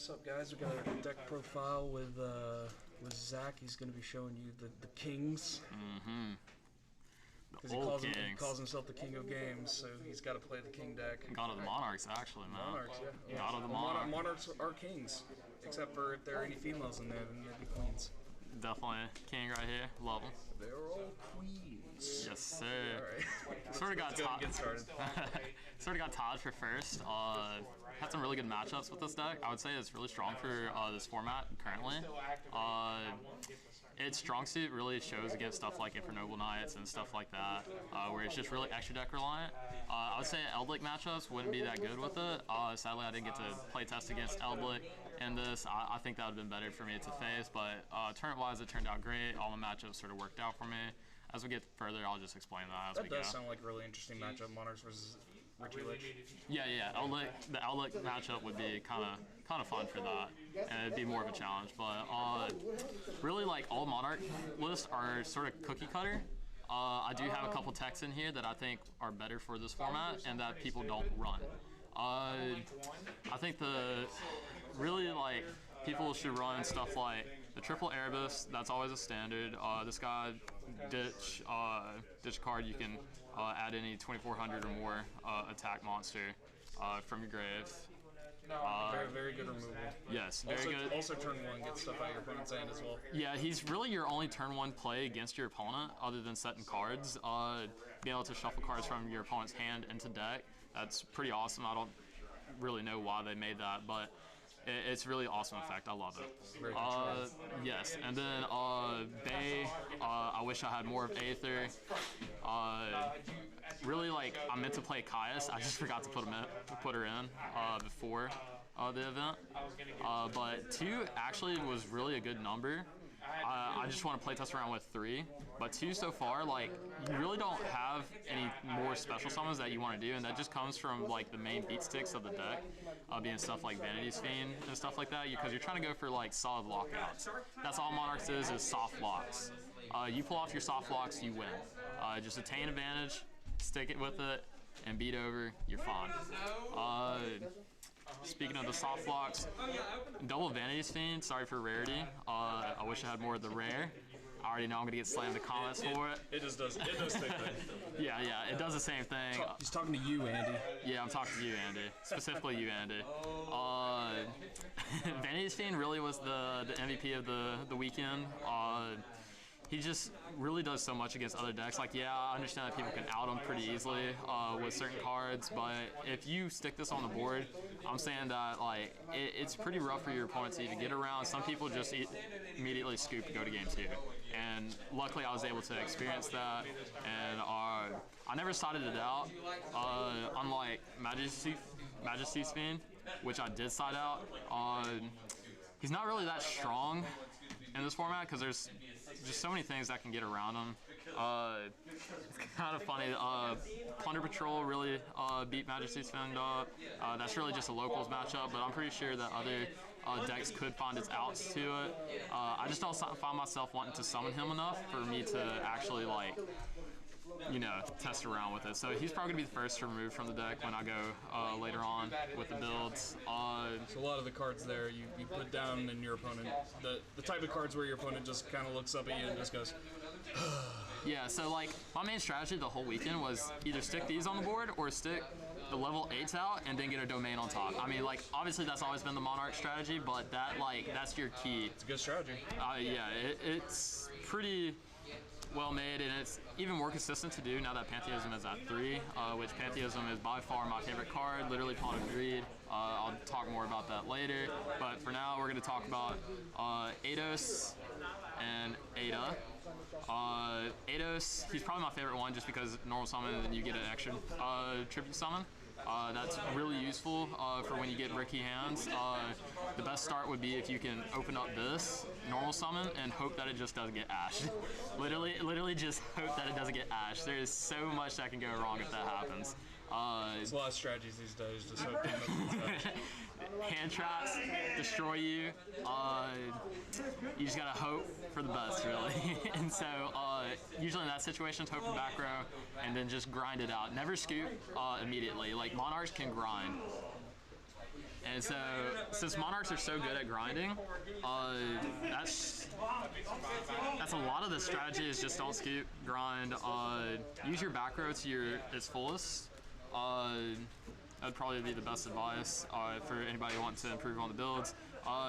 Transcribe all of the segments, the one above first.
What's up, guys? We got a deck profile with Zach. He's going to be showing you the kings. Because he calls himself the king of games, so he's got to play the king deck. God of the Monarchs, actually, man. Monarchs, yeah. God of the Monarchs. Monarchs are kings, except for if there are any females in there, then they'd be queens. Definitely king right here. Love them. They're all queens. Yes, sir. All right. Sort of got tied. Get started. Sort of got tied for first. Had some really good matchups with this deck. I would say it's really strong for this format currently. Its strong suit really shows against stuff like Infernoble Knights and stuff like that, where it's just really extra deck reliant. I would say Eldlik matchups wouldn't be that good with it. Sadly, I didn't get to play test against Eldlik in this. I think that would have been better for me to face, but tournament-wise, it turned out great. All the matchups sort of worked out for me. As we get further, I'll just explain that as we go. That does sound like a really interesting matchup, Monarchs versus Richie Lich. Yeah. The Eldlik matchup would be kind of fun for that, and it'd be more of a challenge. But really, like, all Monarch lists are sort of cookie cutter. I do have a couple techs in here that I think are better for this format and that people don't run. I think people should run stuff like the triple Erebus. That's always a standard. This guy, ditch card. You can add any 2400 or more attack monster from your grave. Very good removal. Yes, very good. Also, turn one, get stuff out of your opponent's hand as well. Yeah, he's really your only turn one play against your opponent, other than setting cards. Being able to shuffle cards from your opponent's hand into deck. That's pretty awesome. I don't really know why they made that, but it's really awesome effect. I love it. Yes, and then Bay, I wish I had more of Aether. Really, like, I meant to play Caius. I just forgot to put her in before the event. But 2 actually was really a good number. I just want to play test around with 3, but 2 so far, like, you really don't have any more special summons that you want to do, and that just comes from, like, the main beat sticks of the deck, being stuff like Vanity's Fiend and stuff like that, because you're trying to go for, like, solid lockouts. That's all Monarchs is soft locks. You pull off your soft locks, you win. Just attain advantage, stick it with it, and beat over, you're fine. Speaking of the soft locks, double Vanity's Fiend, sorry for rarity. I wish I had more of the rare. I already know I'm going to get slammed in the comments for it. It does the same thing. Yeah, it does the same thing. He's talking to you, Andy. Yeah, I'm talking to you, Andy. Specifically you, Andy. Vanity's Fiend really was the MVP of the weekend. He just really does so much against other decks. Like, yeah, I understand that people can out him pretty easily with certain cards, but if you stick this on the board, I'm saying that, like, it's pretty rough for your opponent to even get around. Some people just immediately scoop to go to game 2. And luckily I was able to experience that, and I never sided it out, unlike Majesty's Fiend, which I did side out. He's not really that strong in this format because there's just so many things that can get around him. It's kind of funny. Plunder Patrol really beat Majesty's Fiend up. That's really just a locals matchup, but I'm pretty sure that other decks could find its outs to it. I just don't find myself wanting to summon him enough for me to actually, like, you know, test around with it. So he's probably going to be the first to remove from the deck when I go later on with the builds. So a lot of the cards there you put down in your opponent, the type of cards where your opponent just kind of looks up at you and just goes, yeah, so, like, my main strategy the whole weekend was either stick these on the board or stick the level 8s out and then get a domain on top. I mean, like, obviously that's always been the Monarch strategy, but that, like, that's your key. It's a good strategy. Yeah, it's pretty well made, and it's even more consistent to do now that Pantheism is at 3, which Pantheism is by far my favorite card, literally Pawn of Greed. I'll talk more about that later, but for now we're going to talk about Eidos and Ada. Eidos, he's probably my favorite one just because normal summon and then you get an extra tribute summon. That's really useful for when you get bricky hands. The best start would be if you can open up this normal summon and hope that it just doesn't get ashed. literally just hope that it doesn't get ashed. There is so much that can go wrong if that happens. There's a lot of strategies these days. Just hope hand traps destroy you. You just gotta hope for the best, really. And so usually in that situation, hope for back row and then just grind it out. Never scoop immediately. Like, Monarchs can grind. And so, since Monarchs are so good at grinding, that's a lot of the strategy is just don't skip, grind, use your back row to its fullest. That'd probably be the best advice for anybody wanting to improve on the builds.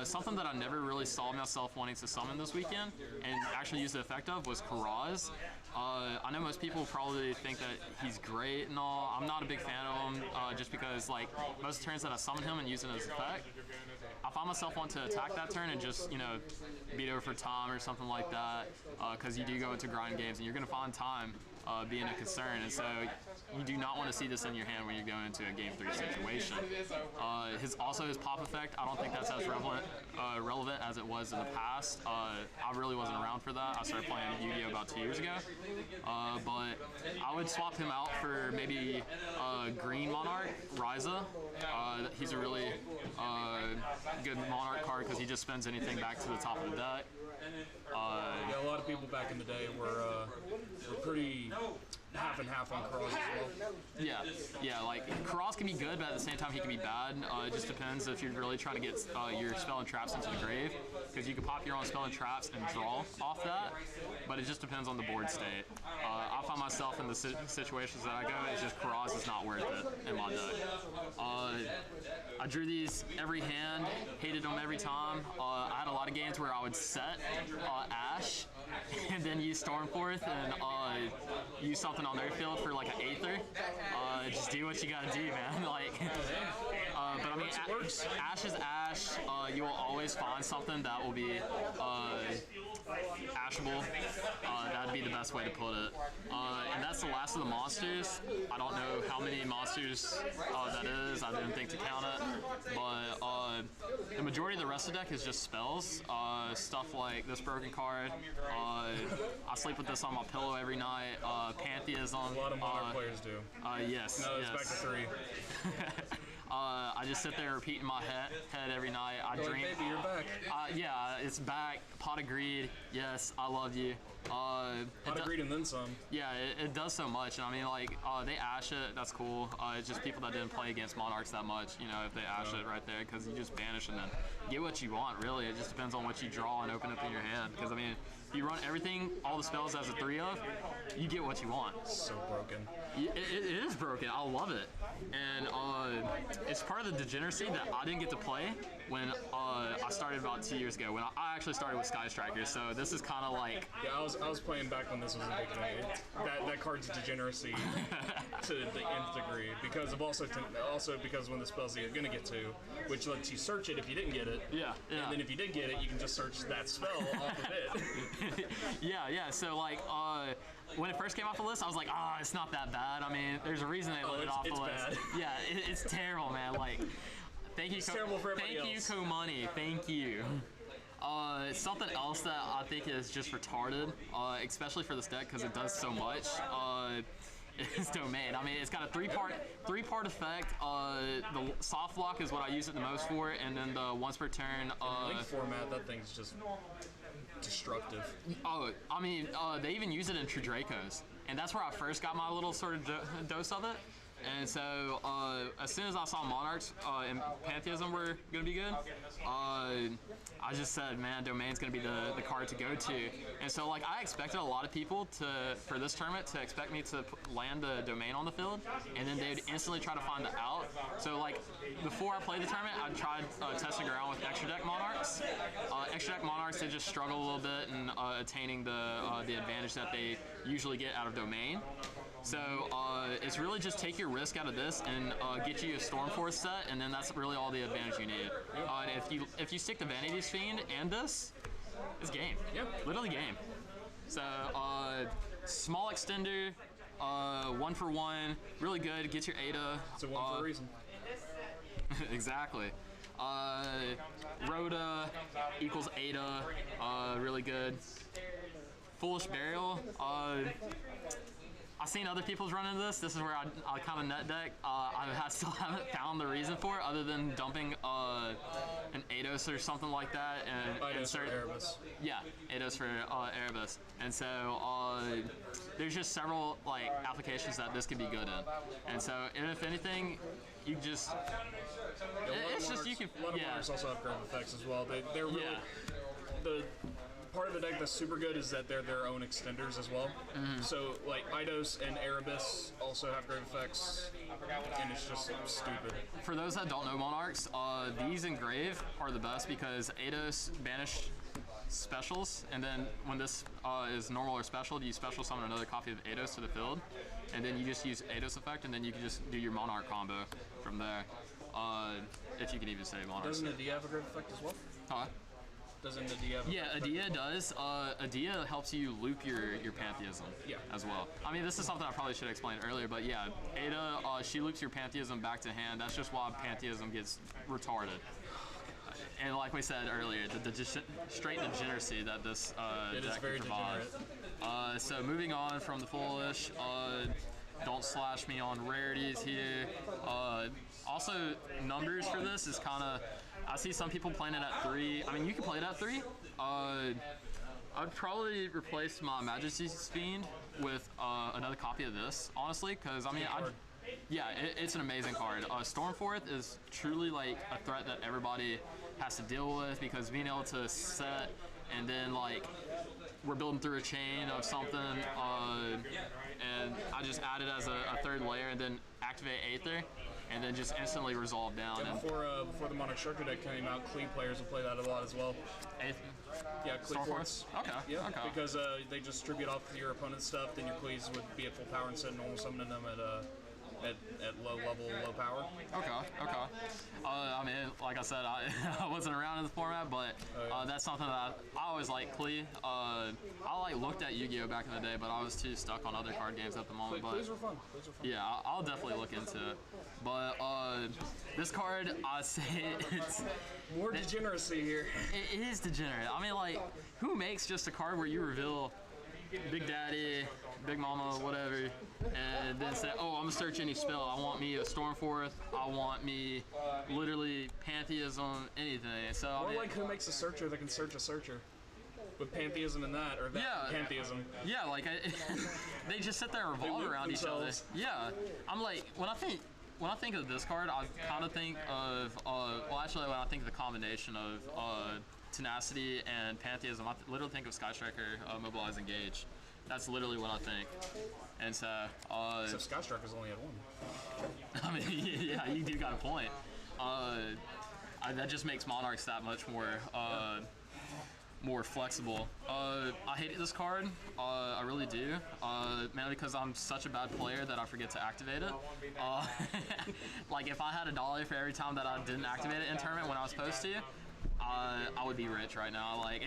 Something that I never really saw myself wanting to summon this weekend and actually use the effect of was Karaz. I know most people probably think that he's great and all. I'm not a big fan of him just because like most turns that I summon him and use it as effect, I find myself wanting to attack that turn and just, you know, beat over for time or something like that because you do go into grind games and you're going to find time being a concern, and so you do not want to see this in your hand when you're going into a Game 3 situation. His pop effect, I don't think that's as relevant as it was in the past. I really wasn't around for that. I started playing Yu-Gi-Oh! About 2 years ago, but I would swap him out for maybe green Monarch, Ryza. He's a really good Monarch card because he just spends anything back to the top of the deck. Yeah, a lot of people back in the day were pretty half and half on Karaz as well. Yeah, like Karaz can be good, but at the same time he can be bad. It just depends if you're really trying to get your spell and traps into the grave, because you can pop your own spell and traps and draw off that, but it just depends on the board state. I find myself in the situations that I go, it's just Karaz is not worth it in my deck. I drew these every hand, hated them every time. I had a lot of games where I would set Ash and then use Stormforth and use something on their field for like an Aether. Just do what you gotta do, man. Like, but I mean, Ash is Ash. You will always find something that will be ashable. That'd be the best way to put it. And that's the last of the monsters. I don't know how many monsters that is. I didn't think to count it. But the majority of the rest of the deck is just spells. Stuff like this broken card. I sleep with this on my pillow every night. Pantheism. A lot of Monarch players do. Yes. No, it's yes. back to 3. I just sit there repeating my head every night. I dream. Like, baby, you're back. Yeah, it's back. Pot of Greed. Yes, I love you. Pot of Greed and then some. Yeah, it does so much. And I mean, like, they ash it. That's cool. It's just people that didn't play against Monarchs that much, you know, if they ash it right there, because you just banish and then get what you want, really. It just depends on what you draw and open up in your hand. Because, I mean, if you run everything, all the spells as a 3 of, you get what you want. So broken. It is broken. I love it. And it's part of the degeneracy that I didn't get to play when I started about 2 years ago. When I actually started with Sky Strikers, so this is kind of like... Yeah, I was playing back when this was a big thing. That card's degeneracy to the nth degree, because of also because when the spells you're gonna get to, which lets you search it if you didn't get it. Yeah. And then if you did get it, you can just search that spell off of it. Yeah. So like, when it first came off the list, I was like, it's not that bad. I mean, there's a reason they let it off the list. Bad. Yeah, it's terrible, man. Like, thank you, terrible for everybody thank you, Komani. Thank you. Something else that I think is just retarded, especially for this deck because it does so much, is Domain. I mean, it's got a three-part effect. The soft block is what I use it the most for, and then the once per turn. Link format, that thing's just destructive. Oh, I mean, they even use it in True Dracos, and that's where I first got my little sort of dose of it. And so, as soon as I saw Monarchs and Pantheism were going to be good, I just said, man, Domain's going to be the card to go to. And so, like, I expected a lot of people for this tournament to expect me to land the Domain on the field, and then they'd instantly try to find the out. So, like, before I played the tournament, I tried testing around with Extra Deck Monarchs. Extra Deck Monarchs, they just struggle a little bit in attaining the advantage that they usually get out of Domain. So it's really just take your risk out of this and get you a Stormforce set, and then that's really all the advantage you need. And if you stick to Vanity's Fiend and this, it's game. Yep. Literally game. So small extender, 1-for-1, really good. Get your Ada. It's a one for a reason. Exactly. Rhoda equals Ada, really good. Foolish Burial. I've seen other people's run into this. This is where I kind of net deck. I still haven't found the reason for it other than dumping an Eidos or something like that and insert Erebus. Yeah, Eidos for Erebus. And so there's just several like applications that this could be good in. And so if anything, you just it's just you can A lot of Monarchs also have grave effects as well. They're really the part of the deck that's super good is that they're their own extenders as well. So like Eidos and Erebus also have grave effects, and it's just stupid. For those that don't know Monarchs, these in grave are the best because Eidos banish specials, and then when this is normal or special, you special summon another copy of Eidos to the field, and then you just use Eidos effect, and then you can just do your Monarch combo from there. If you can even say Monarch. Doesn't Adia have a grave effect as well? Huh? Doesn't Adia have a Yeah, Adia does. Adia helps you loop your Pantheism as well. I mean, this is something I probably should explain earlier, but yeah, Ada, she loops your Pantheism back to hand. That's just why Pantheism gets retarded. And like we said earlier, the straight degeneracy that this It deck is very provides. So moving on from the Foolish, don't slash me on rarities here. Also, numbers for this is kind of, I see some people playing it at 3. I mean, you can play it at 3. I'd probably replace my Majesty's Fiend with another copy of this, honestly, because I mean, it's an amazing card. Stormforth is truly like a threat that everybody has to deal with because being able to set and then like we're building through a chain of something, and I just added as a third layer and then activate Aether and then just instantly resolve down. Yeah, before the Monarch Structure deck came out, Clee players will play that a lot as well. Yeah, Clee Force. Okay. Yeah, okay. because they just distribute off your opponent's stuff, then your Clees would be at full power instead of normal summoning them at low level, low power. Okay. I mean, like I said, I wasn't around in the format, but that's something that I always like. Klee. I looked at Yu-Gi-Oh back in the day, but I was too stuck on other card games at the moment. Please were fun. Yeah, I'll definitely look into it. But this card, I say it's more degeneracy here. It is degenerate. I mean, like, who makes just a card where you reveal Big Daddy, Big Mama, whatever, and then say, oh, I'm gonna search any spell. I want me a Stormforth. I want me literally Pantheism, anything. So Or I mean, like who makes a searcher that can search a searcher with Pantheism and that, or that Pantheism. Yeah, like they just sit there and revolve around each other. Yeah, I'm like when I think of this card, I kind of think of well, actually, when I think of the combination of Tenacity and Pantheism, I literally think of Sky Striker, Mobilize, Engage. That's literally what I think. And so, Except Sky Striker's only had one. I mean, yeah, you do got a point. That just makes Monarchs that much more flexible. I hate this card. I really do. Mainly because I'm such a bad player that I forget to activate it. Like if I had $1 for every time that I didn't activate it in tournament when I was supposed to, I would be rich right now. Like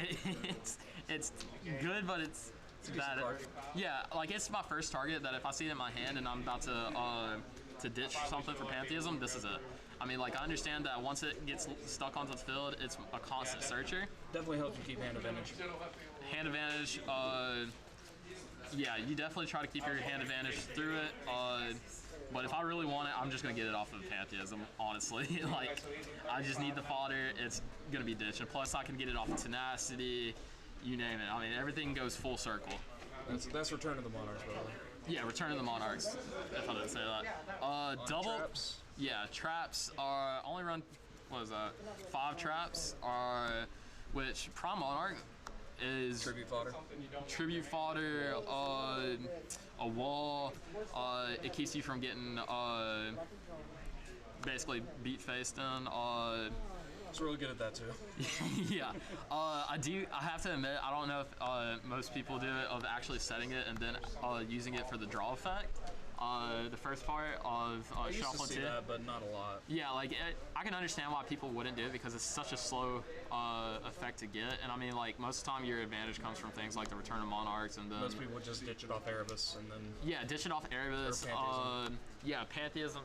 it's good, but it's bad. Yeah, like it's my first target that if I see it in my hand and I'm about to ditch something for Pantheism, this is it. I mean, like I understand that once it gets stuck onto the field, it's a constant searcher. Definitely helps you keep hand advantage. Hand advantage. Yeah, you definitely try to keep your hand advantage through it. But if I really want it, I'm just gonna get it off of Pantheism, honestly. Like, I just need the fodder, it's gonna be ditched. And plus I can get it off of Tenacity, you name it. I mean, everything goes full circle. That's Return of the Monarchs, by the way. Yeah, Return of the Monarchs, if I didn't say that. Double, traps. Yeah, traps are, only run, what is that, 5 traps, are, which Prime Monarch is tribute fodder, a wall. It keeps you from getting basically beat faced in. It's really good at that too. Yeah, I have to admit, I don't know if most people do it of actually setting it and then using it for the draw effect. The first part of I used Shuffle to see that, but not a lot. Yeah, like I can understand why people wouldn't do it because it's such a slow effect to get, and I mean, like most of the time your advantage comes from things like the Return of Monarchs, and then most people would just ditch it off Erebus and then ditch it off Erebus. Pantheism,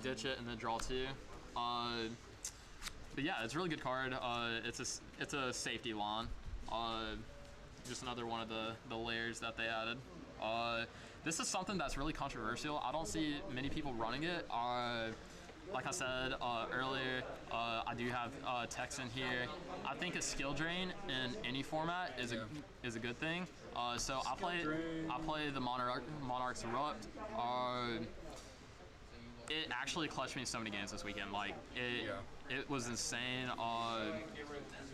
ditch it and then draw 2. But yeah, it's a really good card. It's a safety line. Just another one of the layers that they added. This is something that's really controversial. I don't see many people running it. Like I said earlier, I do have text in here. I think a skill drain in any format is a good thing. So I play the Monarchs Erupt. it actually clutched me so many games this weekend. Like it was insane.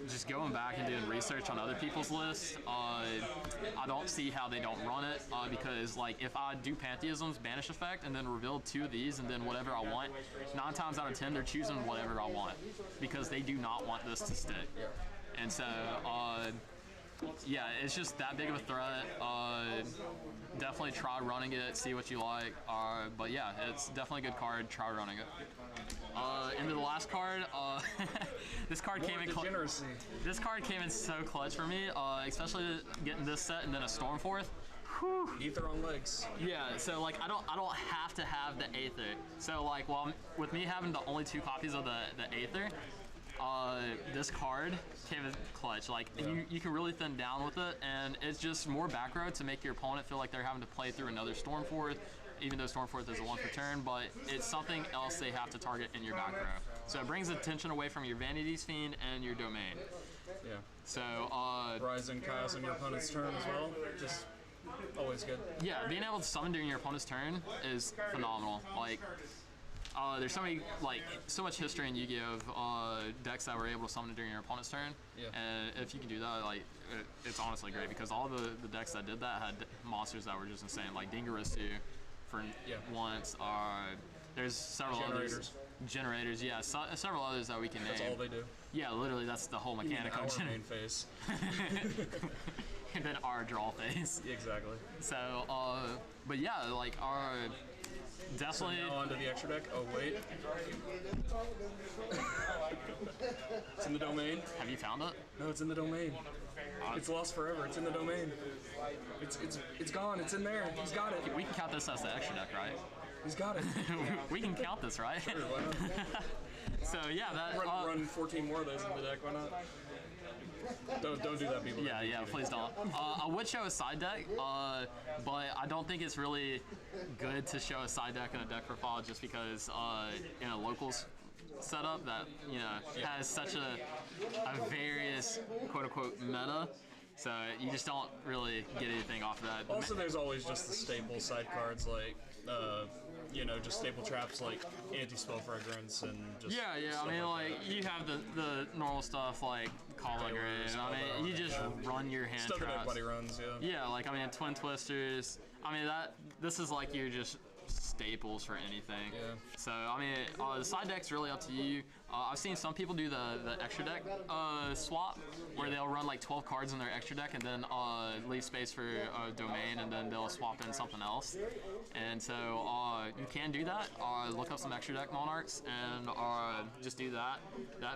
Just going back and doing research on other people's lists, I don't see how they don't run it because like if I do Pantheism's Banish effect and then reveal 2 of these and then whatever I want, 9 times out of 10 they're choosing whatever I want because they do not want this to stick. And so yeah, it's just that big of a threat. Definitely try running it, see what you like. But yeah, it's definitely a good card. Try running it. Into the last card, this card came in. Degeneracy. This card came in so clutch for me, especially getting this set and then a Stormforth. Ether on legs. Yeah, so like I don't have to have the Aether. So like, well, with me having the only 2 copies of the Aether, this card came in clutch. Like you can really thin down with it, and it's just more back row to make your opponent feel like they're having to play through another Stormforth, even though Stormforth is a 1 per turn, but it's something else they have to target in your back row. So it brings attention away from your Vanity's Fiend and your Domain. Yeah. So Rising Chaos on your opponent's turn as well. Just always good. Yeah, being able to summon during your opponent's turn is phenomenal. Like there's so much history in Yu-Gi-Oh! Of decks that were able to summon it during your opponent's turn. Yeah. And if you can do that, like it's honestly great because all the decks that did that had monsters that were just insane, like degeneracy for once. There's several others. Generators, yeah, several others that we can name. That's all they do. Yeah, literally, that's the whole mechanic of our main phase. And then our draw phase. Exactly. So, but yeah, like our definitely. So now onto the extra deck. Oh wait. It's in the domain. Have you found it? No, it's in the domain. It's lost forever. It's in the domain. It's gone. It's in there. He's got it. We can count this as the extra deck, right? He's got it. We can count this, right? Sure, why not? So yeah, that run 14 more of those in the deck. Why not? Don't do that, people. Yeah, please don't. I would show a side deck, but I don't think it's really good to show a side deck in a deck profile just because in a locals setup that has such a various quote unquote meta. So you just don't really get anything off of that. Also, there's always just the staple side cards like, just staple traps like anti-spell fragrance and just I mean, like you have the normal stuff like Calling Grave. I mean, you just run your hand stuff traps. That everybody runs, yeah. Yeah, like I mean, Twin Twisters. I mean this is like you're just staples for anything. Yeah. So I mean, the side deck's really up to you. I've seen some people do the extra deck swap, where they'll run like 12 cards in their extra deck and then leave space for domain, and then they'll swap in something else. And so you can do that. Look up some extra deck Monarchs and just do that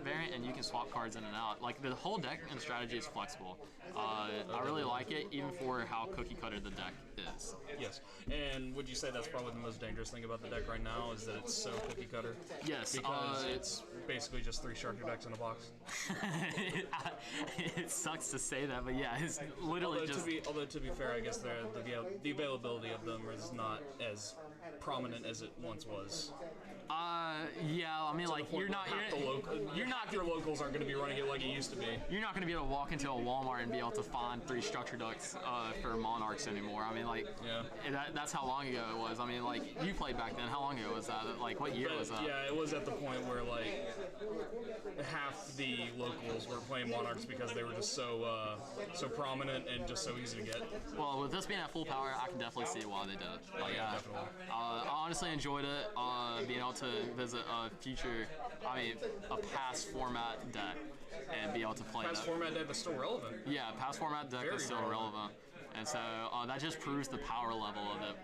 variant, and you can swap cards in and out. Like the whole deck and strategy is flexible. I really like it, even for how cookie cutter the deck is. Yes. And would you say that's probably the most dangerous thing about the deck right now is that it's so cookie cutter? Yes. Because it's basically just 3 Sharker decks in a box. It sucks to say that, but yeah, it's literally although to be fair, I guess the availability of them is not as prominent as it once was. Yeah, I mean, like your locals aren't going to be running it like it used to be. You're not going to be able to walk into a Walmart and be able to find 3 structure ducts for Monarchs anymore. I mean, like, that's how long ago it was. I mean, like, you played back then. How long ago was that? Like, what year was that? Yeah, it was at the point where, like, half the locals were playing Monarchs because they were just so prominent and just so easy to get. Well, with this being at full power, I can definitely see why they did it. Like, yeah, definitely. I honestly enjoyed it, being able to visit a past format deck and be able to play past format deck that's still relevant. Yeah, past format deck is still relevant. And so that just proves the power level of it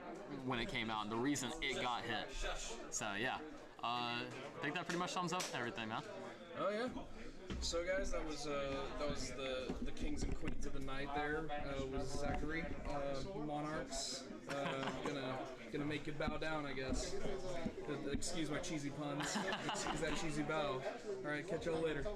when it came out and the reason it got hit. So yeah, I think that pretty much sums up everything, man. Oh yeah. So guys, that was the kings and queens of the night. There was Zachary, Monarchs. Gonna make you bow down, I guess. Excuse my cheesy puns. Excuse that cheesy bow. All right, catch y'all later.